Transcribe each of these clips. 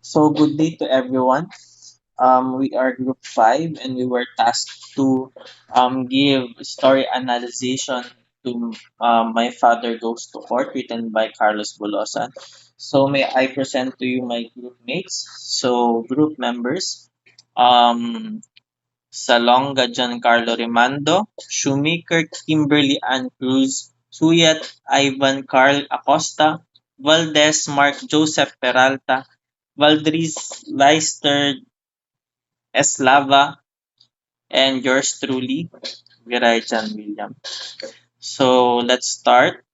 So good day to everyone. We are group 5 and we were tasked to give story analysis to My Father Goes to Court written by Carlos Bulosan. So may I present to you my group mates. So group members, um, Salonga Giancarlo Rimando, Shoemaker Kimberly Ann Cruz, Suyat Ivan Carl Acosta, Valdez Mark Joseph Peralta, Valdriz Leicester Eslava, and yours truly, Viray Jan William. So let's start.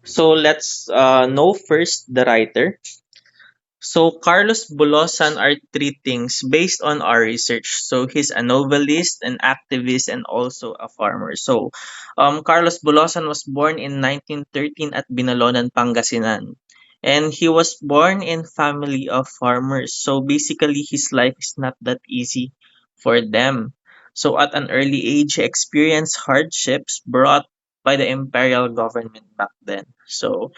So let's know first the writer. So Carlos Bulosan are three things based on our research. So he's a novelist, an activist, and also a farmer. So Carlos Bulosan was born in 1913 at Binalonan, Pangasinan. And he was born in family of farmers. So basically his life is not that easy for them. So at an early age, he experienced hardships brought by the imperial government back then. So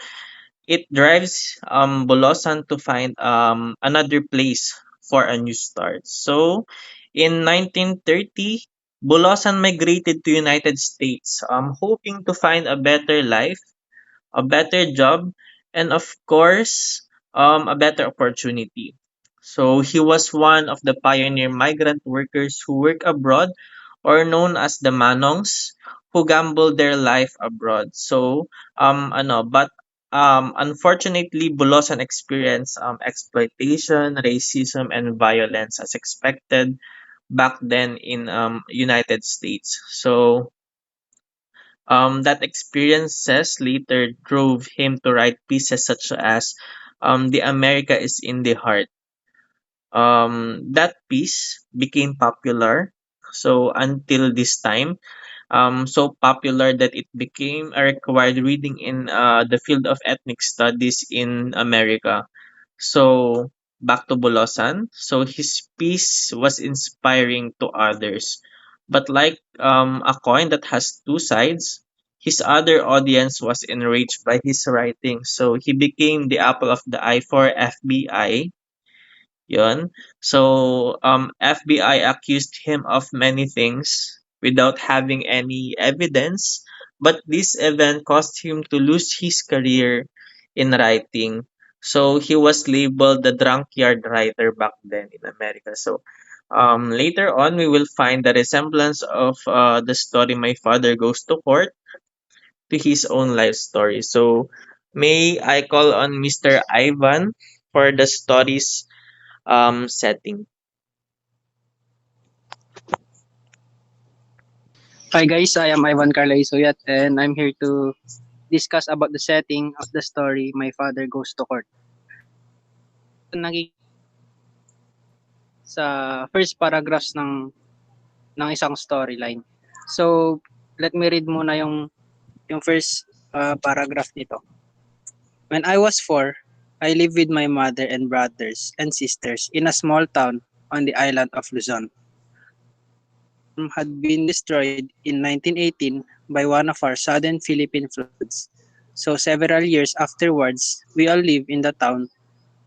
it drives Bolosan to find another place for a new start. So, in 1930, Bolosan migrated to United States, hoping to find a better life, a better job, and of course, a better opportunity. So he was one of the pioneer migrant workers who work abroad, or known as the Manongs, who gambled their life abroad. So, unfortunately, Bulosan experienced exploitation, racism, and violence as expected back then in United States. So, that experiences later drove him to write pieces such as "The America is in the Heart." That piece became popular. So until this time, so popular that it became a required reading in the field of ethnic studies in America. So back to Bolosan. So his piece was inspiring to others. But like a coin that has two sides, his other audience was enraged by his writing. So he became the apple of the eye for FBI. Yon. So FBI accused him of many things without having any evidence. But this event caused him to lose his career in writing. So he was labeled the drunkard writer back then in America. So later on, we will find the resemblance of the story My Father Goes to Court to his own life story. So may I call on Mr. Ivan for the story's setting. Hi guys, I am Ivan Carlay Suyat and I'm here to discuss about the setting of the story My Father Goes to Court. Nakikita sa first paragraphs ng isang storyline. So, let me read muna yung first paragraph nito. When I was 4, I lived with my mother and brothers and sisters in a small town on the island of Luzon. Had been destroyed in 1918 by one of our sudden Philippine floods. So several years afterwards, we all live in the town,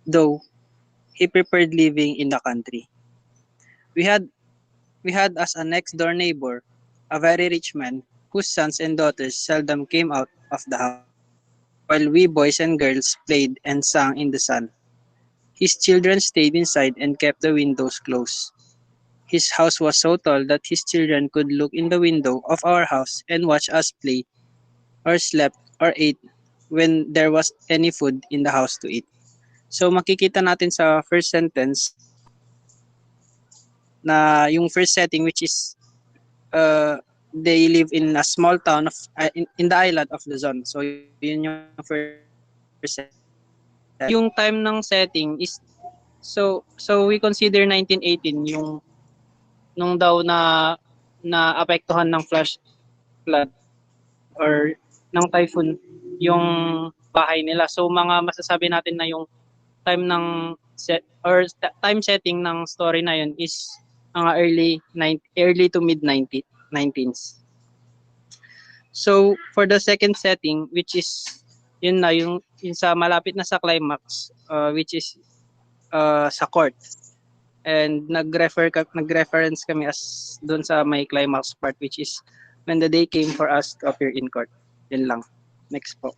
though he preferred living in the country. We had we had as a next door neighbor a very rich man whose sons and daughters seldom came out of the house, while we boys and girls played and sang in the sun. His children stayed inside and kept the windows closed. His house was so tall that his children could look in the window of our house and watch us play or slept or ate when there was any food in the house to eat. So makikita natin sa first sentence na yung first setting which is they live in a small town of in the island of Luzon. So yun yung first setting. Yung time ng setting is so we consider 1918 yung nung daw na apektuhan ng flash flood or ng typhoon yung bahay nila. So mga masasabi natin na yung time ng time setting ng story na yun is mga early to mid 19s. So for the second setting which is Yun na, yung sa malapit na sa climax, which is sa court. And nag-reference kami as doon sa may climax part, which is when the day came for us to appear in court. Yun lang. Next po.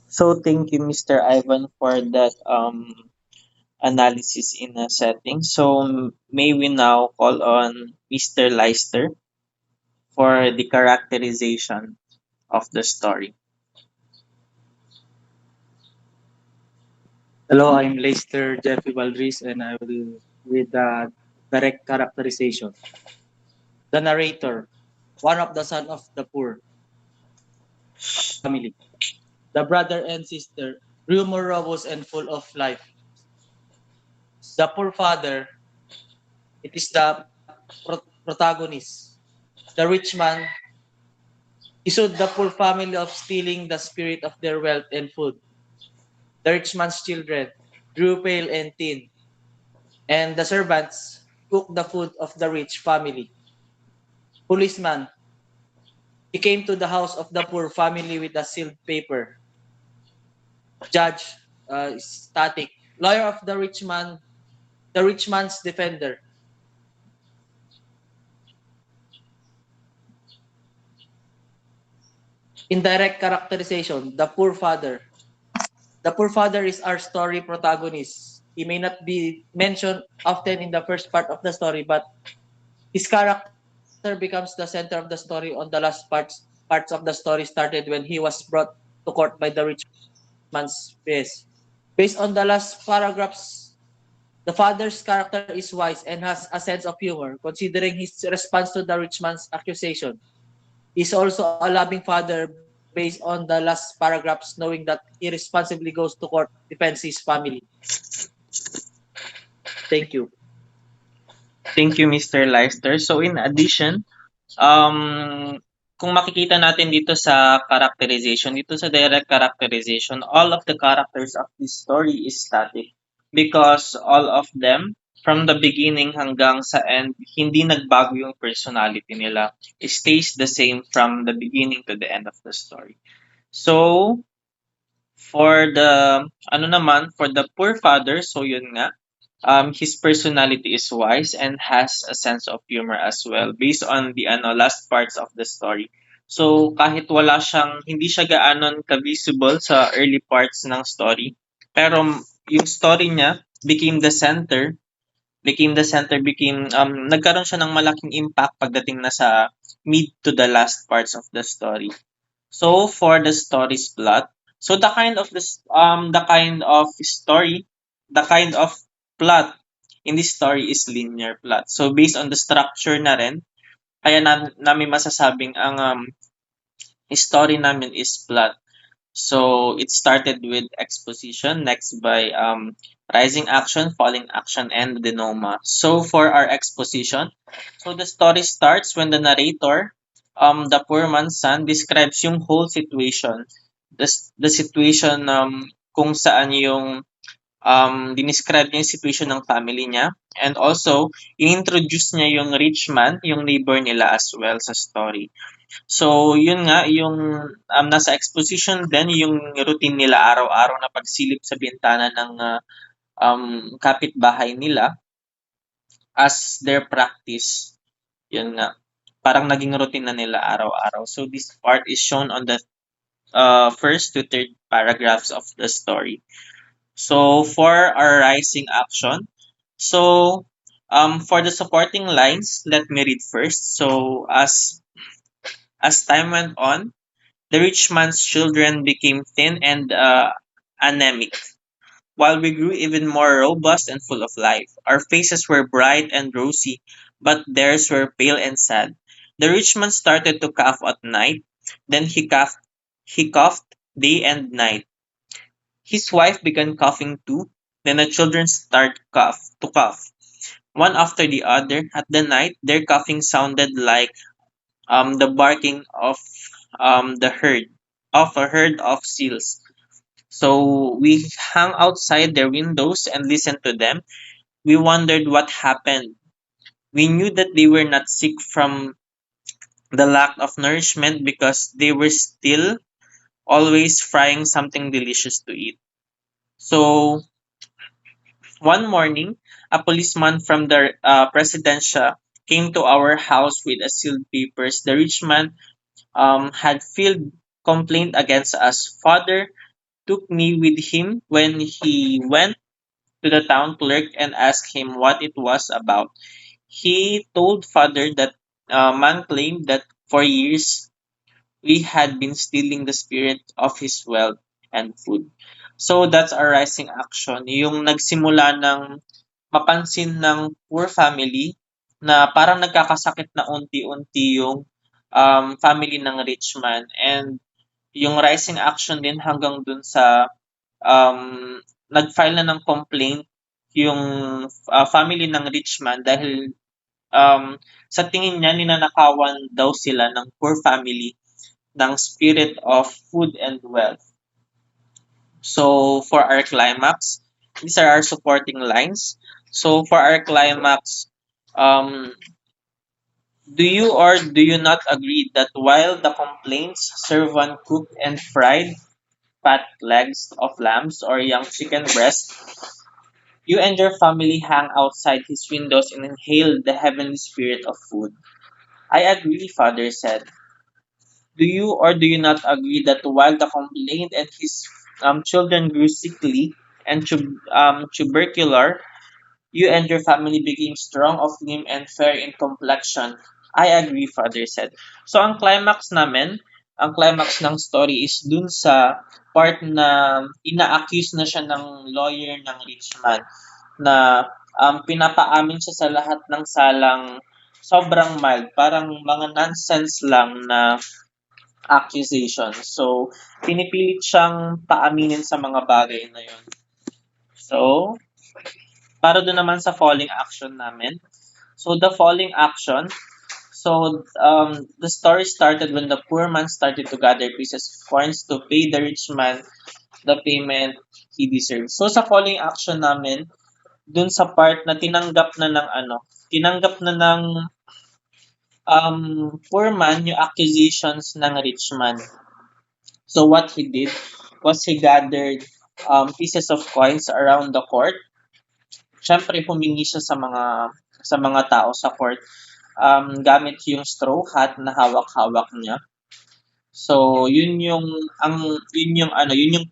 So thank you, Mr. Ivan, for that analysis in a setting. So may we now call on Mr. Leister for the characterization of the story. Hello, I'm Lester Jeffrey Valdez, and I will read the direct characterization. The narrator, one of the son of the poor family. The brother and sister grew more robust and full of life. The poor father, it is the protagonist. The rich man, he sued the poor family of stealing the spirit of their wealth and food. The rich man's children grew pale and thin, and the servants cooked the food of the rich family. Policeman, he came to the house of the poor family with a sealed paper. Judge, static. Lawyer of the rich man's defender. Indirect characterization, the poor father. The poor father is our story protagonist. He may not be mentioned often in the first part of the story, but his character becomes the center of the story on the last parts of the story started when he was brought to court by the rich man's face. Based on the last paragraphs, the father's character is wise and has a sense of humor, considering his response to the rich man's accusation. He's also a loving father based on the last paragraphs, knowing that he responsibly goes to court, defends his family. Thank you. Thank you, Mr. Leister. So in addition, kung makikita natin dito sa characterization, dito sa direct characterization, all of the characters of this story is static because all of them, from the beginning hanggang sa end, hindi nagbago yung personality nila. It stays the same from the beginning to the end of the story. So, for the, ano naman, for the poor father, so yun nga, his personality is wise and has a sense of humor as well based on the last parts of the story. So kahit wala siyang hindi siya gaanon ka-visible sa early parts ng story, pero yung story niya became nagkaroon siya ng malaking impact pagdating na sa mid to the last parts of the story. So for the story's plot, so the kind of story, the kind of plot in this story is linear plot. So based on the structure na rin, kaya namin masasabing ang story namin is plot. So it started with exposition, next by rising action, falling action, and denouement. So for our exposition, so the story starts when the narrator, the poor man's son, describes yung whole situation. The situation kung saan yung dinescribe niya yung situation ng family niya. And also, i-introduce niya yung rich man, yung neighbor nila as well sa story. So, yun nga, yung nasa exposition din, yung routine nila araw-araw na pagsilip sa bintana ng kapitbahay nila as their practice. Yun nga, parang naging routine na nila araw-araw. So, this part is shown on the first to third paragraphs of the story. So, for our rising action, so for the supporting lines, let me read first. So, as time went on, the rich man's children became thin and anemic, while we grew even more robust and full of life. Our faces were bright and rosy, but theirs were pale and sad. The rich man started to cough at night, then he coughed day and night. His wife began coughing too, then the children started to cough. One after the other, at the night, their coughing sounded like the barking of a herd of seals. So we hung outside their windows and listened to them. We wondered what happened. We knew that they were not sick from the lack of nourishment because they were still always frying something delicious to eat. So, one morning, a policeman from the presidential came to our house with a sealed papers. The rich man had filed complaint against us. Father took me with him when he went to the town clerk and asked him what it was about. He told father that man claimed that for years we had been stealing the spirit of his wealth and food. So that's a rising action. Yung nagsimula ng mapansin ng poor family na parang nagkakasakit na unti-unti yung family ng rich man. And yung rising action din hanggang dun sa nag-file na ng complaint yung family ng rich man dahil sa tingin niya ninanakawan daw sila ng poor family ng spirit of food and wealth. So for our climax, these are our supporting lines. So for our climax, um, do you or do you not agree that while the complaints servant cooked and fried fat legs of lambs or young chicken breast, you and your family hang outside his windows and inhale the heavenly spirit of food? I agree, father said. Do you or do you not agree that while the complainant and his children grew sickly and tubercular, you and your family became strong of limb and fair in complexion? I agree, father said. So ang climax ng story is dun sa part na ina-accuse na siya ng lawyer ng rich man na pinapaamin siya sa lahat ng salang sobrang mild, parang mga nonsense lang na accusation. So, pinipilit siyang paaminin sa mga bagay na yun. So, para doon naman sa falling action namin. So, the falling action, the story started when the poor man started to gather pieces of coins to pay the rich man the payment he deserved. So, sa falling action namin, dun sa part na tinanggap na ng poor man yung accusations ng rich man. So what he did was he gathered pieces of coins around the court. Siyempre humingi siya sa mga tao sa court gamit yung straw hat na hawak-hawak niya. So yun yung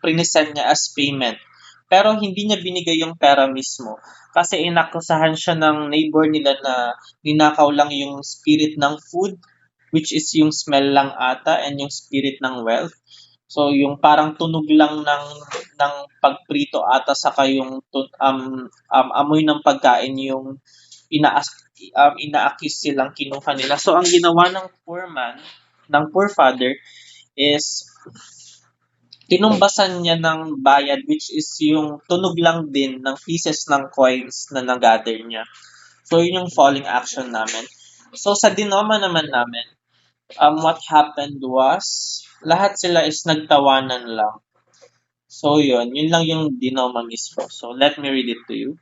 prinesent niya as payment. Pero hindi niya binigay yung pera mismo kasi inakusahan siya ng neighbor nila na ninakaw lang yung spirit ng food, which is yung smell lang ata, and yung spirit ng wealth. So yung parang tunog lang ng pagprito ata saka yung amoy ng pagkain yung ina-accuse silang kinuha nila. So ang ginawa ng poor father is tinumbasan niya ng bayad, which is yung tunog lang din ng pieces ng coins na nagather niya. So yun yung falling action namin. So sa dinoma naman namin, what happened was lahat sila is nagtawanan lang. So yun lang yung dinoma mismo. So let me read it to you.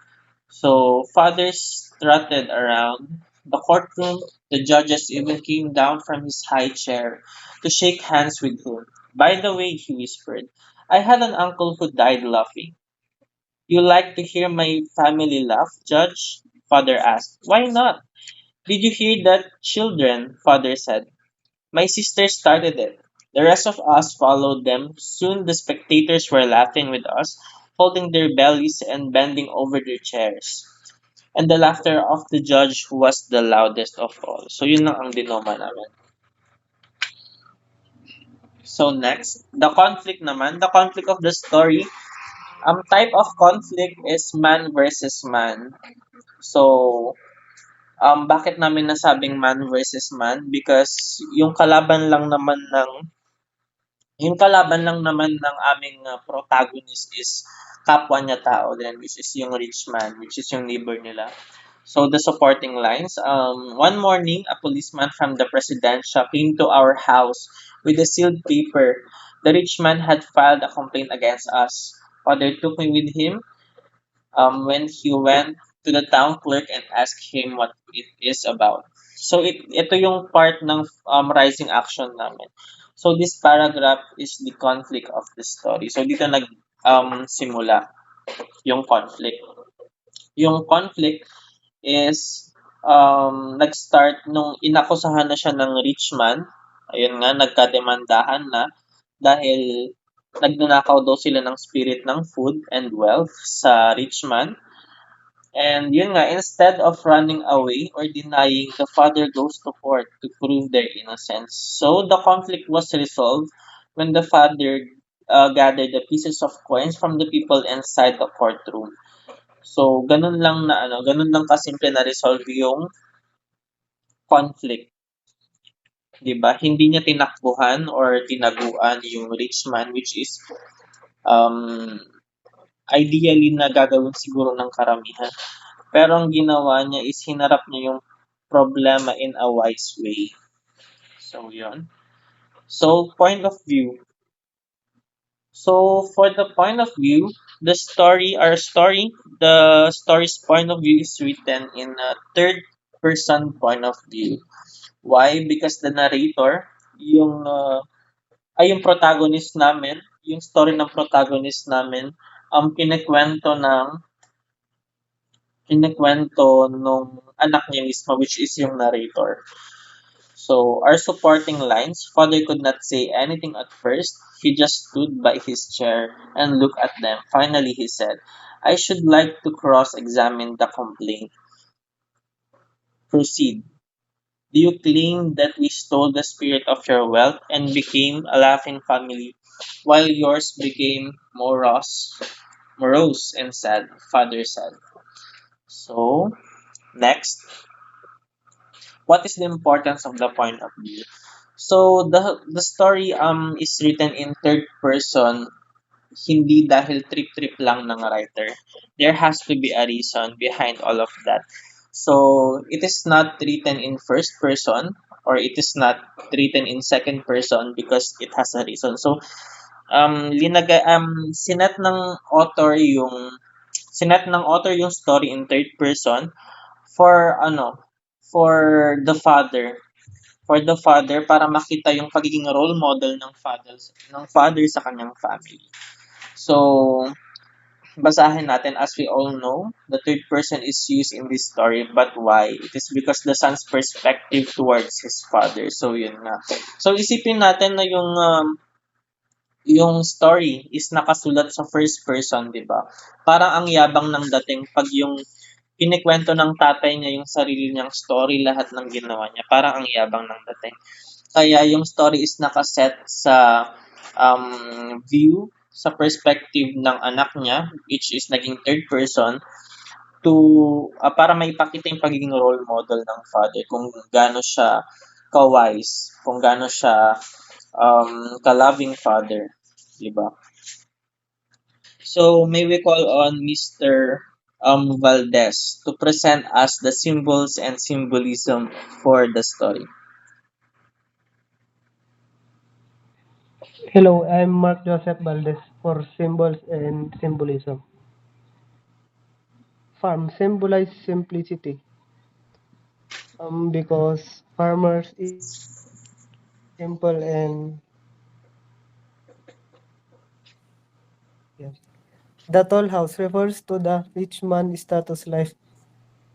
So fathers strutted around the courtroom. The judges even came down from his high chair to shake hands with him. By the way, he whispered, I had an uncle who died laughing. You like to hear my family laugh, Judge? Father asked. Why not? Did you hear that, children? Father said. My sister started it. The rest of us followed them. Soon the spectators were laughing with us, holding their bellies and bending over their chairs. And the laughter of the judge was the loudest of all. So yun lang ang dinoma namin. So next, the conflict naman. The conflict of the story. Type of conflict is man versus man. So, bakit namin nasabing man versus man? Because yung kalaban lang naman ng aming protagonist is kapwa niya tao din, which is yung rich man, which is yung neighbor nila. So the supporting lines, one morning, a policeman from the presidential came to our house with a sealed paper. The rich man had filed a complaint against us. Father took me with him when he went to the town clerk and asked him what it is about. So ito yung part ng rising action namin. So this paragraph is the conflict of the story. So dito simula yung conflict. Yung conflict is nag-start nung inakusahan na siya ng rich man. Ayun nga, nagkademandahan na dahil nagnanakaw daw sila ng spirit ng food and wealth sa rich man. And yun nga, instead of running away or denying, the father goes to court to prove their innocence. So the conflict was resolved when the father gathered the pieces of coins from the people inside the courtroom. So ganun lang kasimple na resolve yung conflict, 'di ba? Hindi niya tinakbuhan or tinaguan yung rich man, which is um ideally na gagawin siguro ng karamihan. Pero ang ginawa niya is hinarap niya yung problema in a wise way. So, yun. So, point of view. So, for the point of view, the story's point of view is written in a third person point of view. Why? Because the narrator, yung protagonist namin, yung story ng protagonist namin, ang kinikwento nung anak niya mismo, which is yung narrator. So, our supporting lines, father could not say anything at first. He just stood by his chair and looked at them. Finally, he said, I should like to cross-examine the complaint. Proceed. Do you claim that we stole the spirit of your wealth and became a laughing family, while yours became morose and sad? Father said. So, next, what is the importance of the point of view? So the story is written in third person, hindi dahil trip-trip lang ng writer. There has to be a reason behind all of that. So it is not written in first person or it is not written in second person because it has a reason. So sinet ng author yung story in third person for for the father para makita yung pagiging role model ng father sa kanyang family. So, basahin natin as we all know, the third person is used in this story, but why? It is because the son's perspective towards his father. So, yun nga. So, isipin natin na yung story is nakasulat sa first person, di ba? Parang ang yabang ng dating pag yung kinikwento ng tatay niya yung sarili niyang story, lahat ng ginawa niya. Parang ang yabang ng dating. Kaya yung story is nakaset sa view, sa perspective ng anak niya, which is naging third person, para maipakita yung pagiging role model ng father, kung gaano siya ka-wise, kung gaano siya ka-loving father, di ba? So, may we call on Mr. Valdez to present us the symbols and symbolism for the story. Hello, I'm Mark Joseph Valdez for Symbols and Symbolism. Farm symbolize simplicity because farmers is simple and yes. The tall house refers to the rich man status life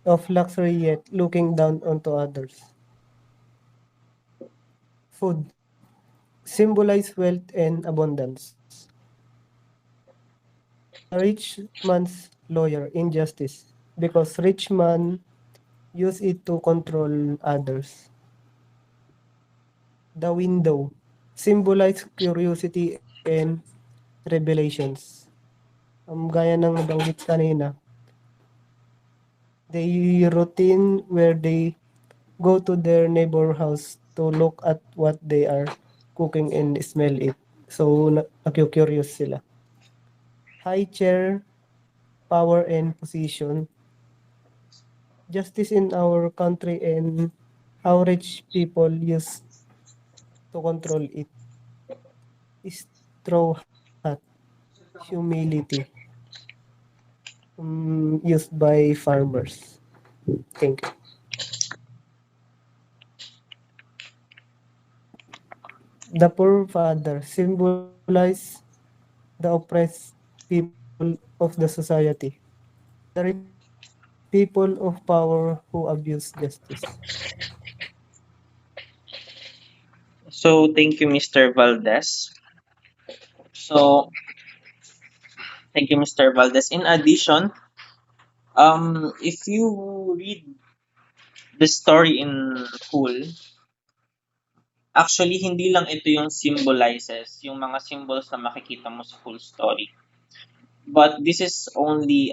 of luxury yet looking down onto others. Food symbolize wealth and abundance. The rich man's lawyer injustice because rich man use it to control others. The window symbolize curiosity and revelations. Gaya ng nabanggit kanina, they routine where they go to their neighbor house to look at what they are cooking and smell it. So, curious sila. High chair, power and position. Justice in our country and how rich people use to control it. Straw hat, humility, used by farmers. Thank you. The poor father symbolize the oppressed people of the society, the people of power who abuse justice. So thank you, Mr. Valdez. So thank you, Mr. Valdez. In addition, if you read the story in full, actually hindi lang ito yung symbolizes, yung mga symbols na makikita mo sa full story. But this is only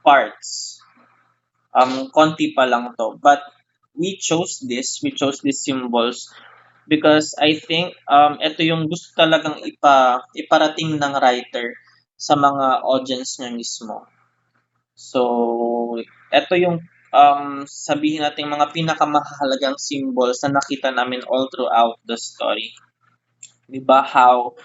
parts. Konti pa lang to. But we chose these symbols because I think ito yung gusto talagang iparating ng writer sa mga audience niya mismo. So, ito yung sabihin natin mga pinakamahalagang symbols na nakita namin all throughout the story. 'Di ba how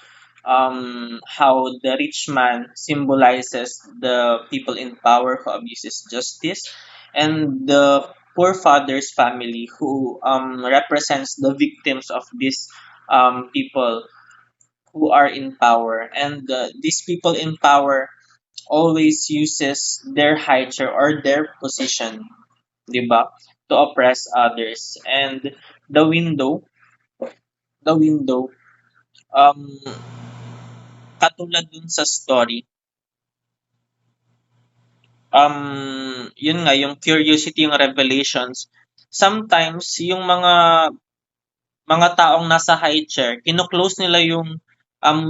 the rich man symbolizes the people in power who abuses justice, and the poor father's family who represents the victims of these people who are in power, and these people in power always uses their high chair or their position, 'di ba, to oppress others. And the window, the window, um, katulad dun sa story, yun nga, yung curiosity, yung revelations, sometimes yung mga taong nasa high chair, kino-close nila yung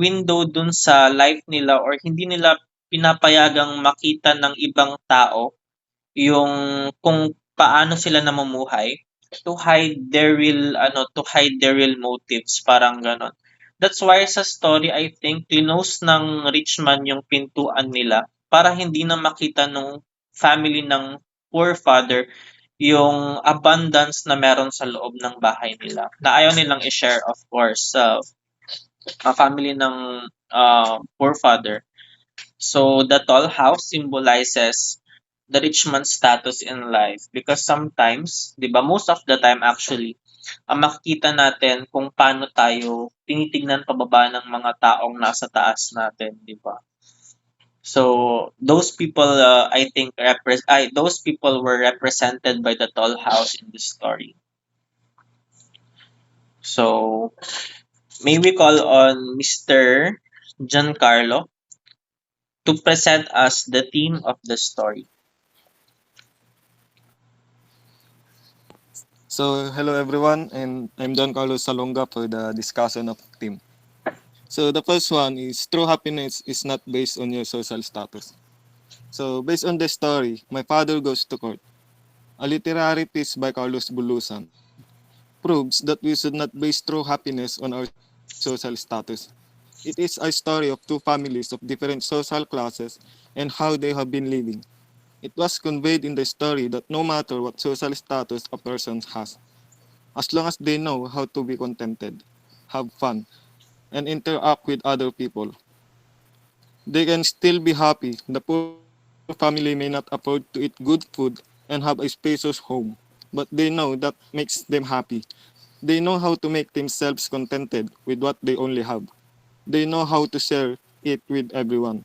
window dun sa life nila, or hindi nila pinapayagang makita ng ibang tao yung kung paano sila namumuhay, to hide their real motives, parang ganon. That's why sa story, I think close ng rich man yung pintuan nila para hindi na makita nung family ng poor father yung abundance na meron sa loob ng bahay nila na ayaw nilang i-share, of course, sa family ng poor father. So the tall house symbolizes the rich man's status in life, because sometimes, 'di ba, most of the time actually, ang makikita natin kung paano tayo tinitignan pababa ng mga taong nasa taas natin, 'di ba? So those people, I think those people were represented by the tall house in this story. So may we call on Mr. Giancarlo to present us the theme of the story. So, hello everyone, and I'm Don Carlos Salonga for the discussion of team. So, the first one is true happiness is not based on your social status. So, based on the story, My Father Goes to Court, a literary piece by Carlos Bulosan, proves that we should not base true happiness on our social status. It is a story of two families of different social classes and how they have been living. It was conveyed in the story that no matter what social status a person has, as long as they know how to be contented, have fun, and interact with other people, they can still be happy. The poor family may not afford to eat good food and have a spacious home, but they know that makes them happy. They know how to make themselves contented with what they only have. They know how to share it with everyone.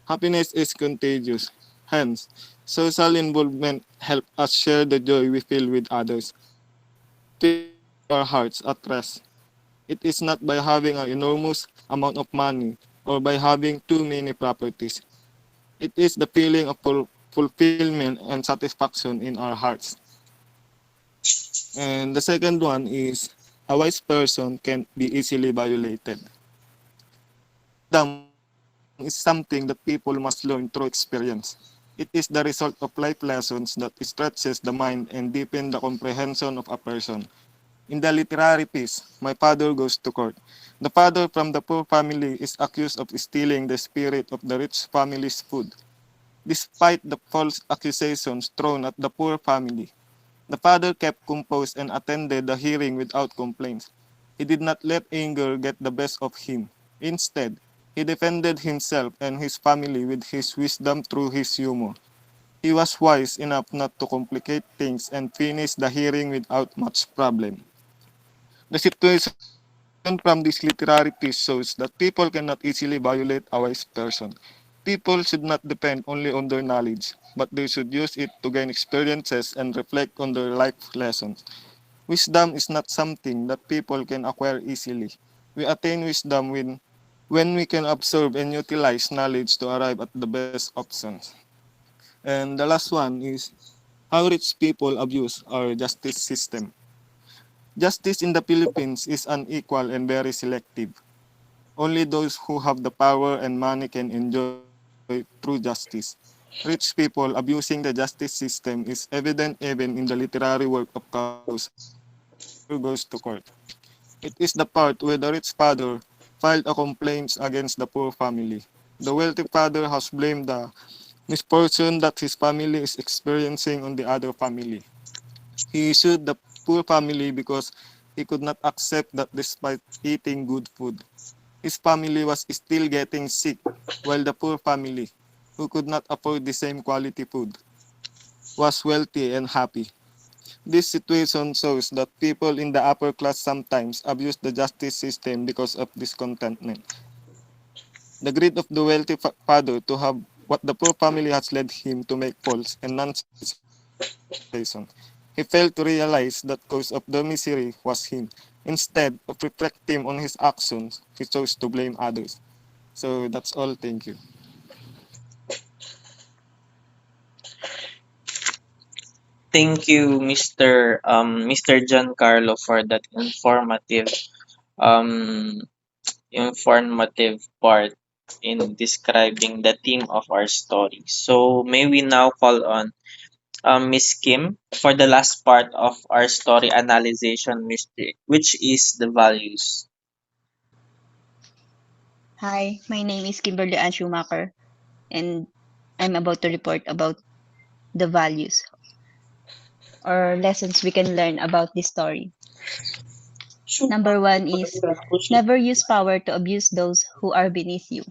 Happiness is contagious. Hence, social involvement helps us share the joy we feel with others. Feeling our hearts at rest. It is not by having an enormous amount of money or by having too many properties. It is the feeling of fulfillment and satisfaction in our hearts. And the second one is a wise person can't be easily violated. Wisdom is something that people must learn through experience. It is the result of life lessons that stretches the mind and deepen the comprehension of a person. In the literary piece, My Father Goes to Court, the father from the poor family is accused of stealing the spirit of the rich family's food. Despite the false accusations thrown at the poor family, the father kept composed and attended the hearing without complaints. He did not let anger get the best of him. Instead, he defended himself and his family with his wisdom through his humor. He was wise enough not to complicate things and finish the hearing without much problem. The situation was Lesson from this literary piece shows that people cannot easily violate a wise person. People should not depend only on their knowledge, but they should use it to gain experiences and reflect on their life lessons. Wisdom is not something that people can acquire easily. We attain wisdom when we can absorb and utilize knowledge to arrive at the best options. And the last one is how rich people abuse our justice system. Justice in the Philippines is unequal and very selective. Only those who have the power and money can enjoy true justice. Rich people abusing the justice system is evident even in the literary work of Carlos Salonga, Father Goes to Court. It is the part where the rich father filed a complaint against the poor family. The wealthy father has blamed the misfortune that his family is experiencing on the other family. He sued the poor family because he could not accept that despite eating good food, his family was still getting sick, while the poor family, who could not afford the same quality food, was wealthy and happy. This situation shows that people in the upper class sometimes abuse the justice system because of discontentment. The greed of the wealthy father to have what the poor family has led him to make false and nonsense accusations. He failed to realize that cause of the misery was him. Instead of reflecting on his actions, he chose to blame others. So that's all. Thank you. Thank you, Mr. Giancarlo, for that um informative part in describing the theme of our story. So may we now call on Miss Kim for the last part of our story analysis, which is the values. Hi, my name is Kimberly Ann Schumacher, and I'm about to report about the values or lessons we can learn about this story. Number one is never use power to abuse those who are beneath you.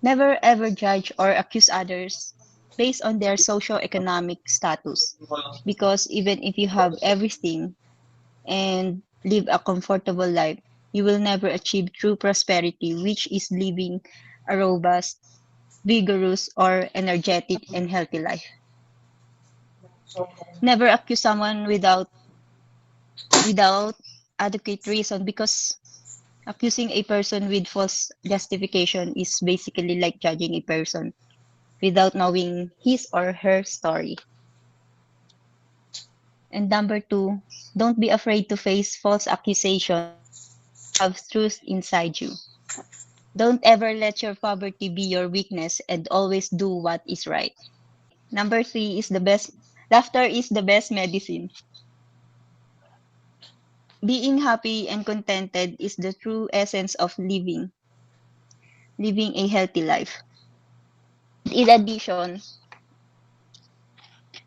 Never ever judge or accuse others based on their socio-economic status. Because even if you have everything and live a comfortable life, you will never achieve true prosperity, which is living a robust, vigorous, or energetic and healthy life. Never accuse someone without adequate reason because accusing a person with false justification is basically like judging a person without knowing his or her story. And number two, don't be afraid to face false accusations if you have truth inside you. Don't ever let your poverty be your weakness and always do what is right. Number three is the best. Laughter is the best medicine. Being happy and contented is the true essence of living a healthy life. In addition,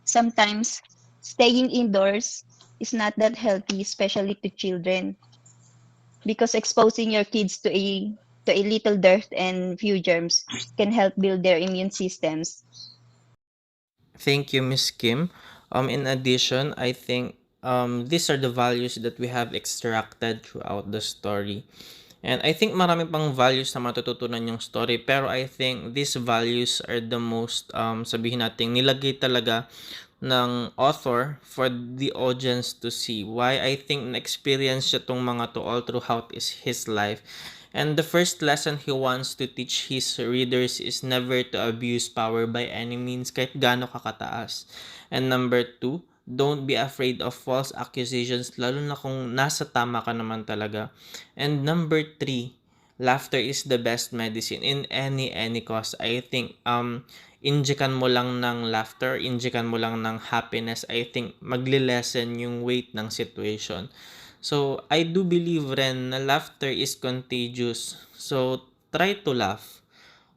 sometimes staying indoors is not that healthy, especially to children, because exposing your kids to a little dirt and few germs can help build their immune systems. Thank you, Miss Kim. In addition, I think these are the values that we have extracted throughout the story. And I think marami pang values na matututunan yung story, pero I think these values are the most, sabihin natin, nilagay talaga ng author for the audience to see. Why I think na-experience siya tong mga to all throughout is his life. And the first lesson he wants to teach his readers is never to abuse power by any means kahit gaano kakataas. And number two, don't be afraid of false accusations lalo na kung nasa tama ka naman talaga. And number three, laughter is the best medicine in any cause. I think injekan mo lang ng laughter, injekan mo lang ng happiness, I think magle-lessen yung weight ng situation. So, I do believe rin na laughter is contagious. So, try to laugh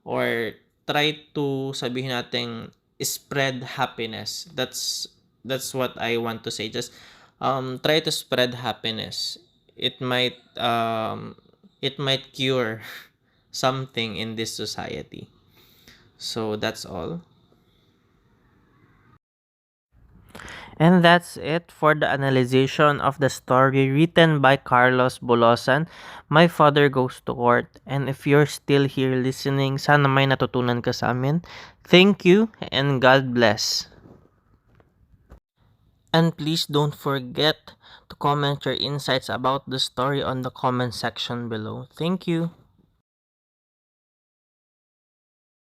or try to sabihin natin spread happiness. That's what I want to say. Just try to spread happiness. It might it might cure something in this society. So that's all. And that's it for the analyzation of the story written by Carlos Bulosan, My Father Goes to Court. And if you're still here listening, sana may natutunan ka sa amin. Thank you and God bless. And please don't forget to comment your insights about the story on the comment section below. Thank you.